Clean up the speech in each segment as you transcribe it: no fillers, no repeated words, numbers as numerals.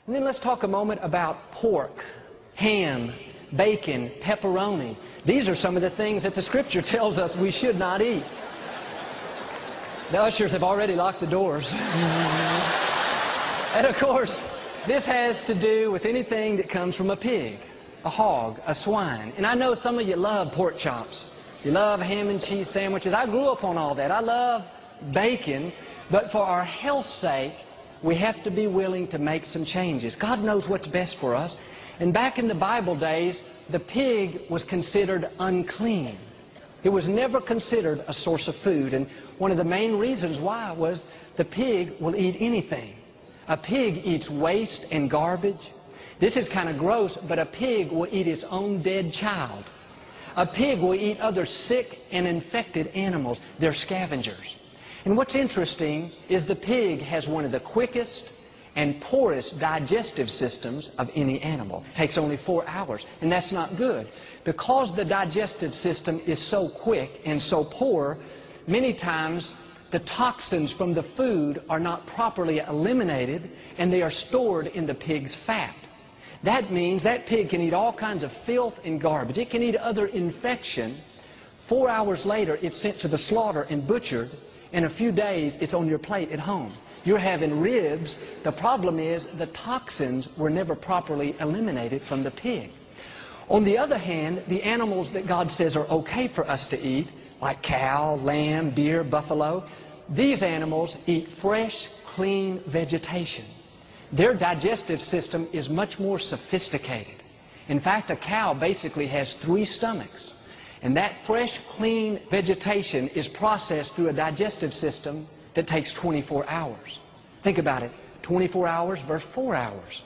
And then let's talk a moment about pork, ham, bacon, pepperoni. These are some of the things that the Scripture tells us we should not eat. The ushers have already locked the doors. And of course, this has to do with anything that comes from a pig, a hog, a swine. And I know some of you love pork chops. You love ham and cheese sandwiches. I grew up on all that. I love bacon. But for our health's sake, we have to be willing to make some changes. God knows what's best for us. And back in the Bible days, the pig was considered unclean. It was never considered a source of food. And one of the main reasons why was the pig will eat anything. A pig eats waste and garbage. This is kind of gross, but a pig will eat its own dead child. A pig will eat other sick and infected animals. They're scavengers. And what's interesting is the pig has one of the quickest and poorest digestive systems of any animal. It takes only 4 hours, and that's not good. Because the digestive system is so quick and so poor, many times the toxins from the food are not properly eliminated, and they are stored in the pig's fat. That means that pig can eat all kinds of filth and garbage. It can eat other infection. 4 hours later, it's sent to the slaughter and butchered. In a few days, it's on your plate at home. You're having ribs. The problem is the toxins were never properly eliminated from the pig. On the other hand, the animals that God says are okay for us to eat, like cow, lamb, deer, buffalo, these animals eat fresh, clean vegetation. Their digestive system is much more sophisticated. In fact, a cow basically has 3 stomachs. And that fresh, clean vegetation is processed through a digestive system that takes 24 hours. Think about it, 24 hours versus 4 hours.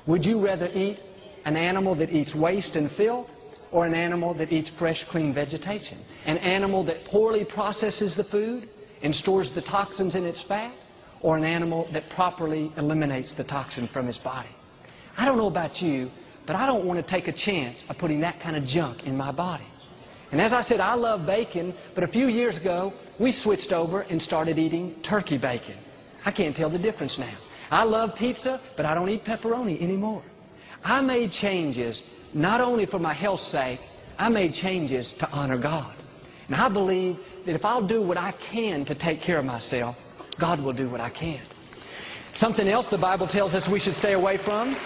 Would you rather eat an animal that eats waste and filth, or an animal that eats fresh, clean vegetation? An animal that poorly processes the food and stores the toxins in its fat, or an animal that properly eliminates the toxin from its body? I don't know about you, but I don't want to take a chance of putting that kind of junk in my body. And as I said, I love bacon, but a few years ago, we switched over and started eating turkey bacon. I can't tell the difference now. I love pizza, but I don't eat pepperoni anymore. I made changes not only for my health's sake, I made changes to honor God. And I believe that if I'll do what I can to take care of myself, God will do what I can. Something else the Bible tells us we should stay away from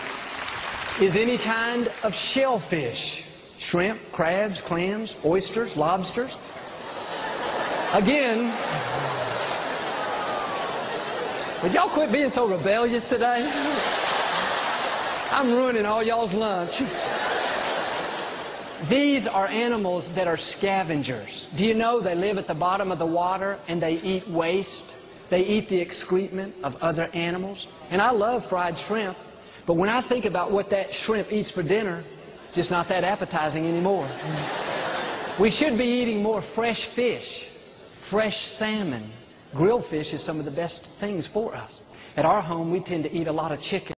is any kind of shellfish. Shrimp, crabs, clams, oysters, lobsters. Again, would y'all quit being so rebellious today? I'm ruining all y'all's lunch. These are animals that are scavengers. Do you know they live at the bottom of the water and they eat waste? They eat the excrement of other animals. And I love fried shrimp, but when I think about what that shrimp eats for dinner, it's just not that appetizing anymore. We should be eating more fresh fish, fresh salmon. Grilled fish is some of the best things for us. At our home, we tend to eat a lot of chicken.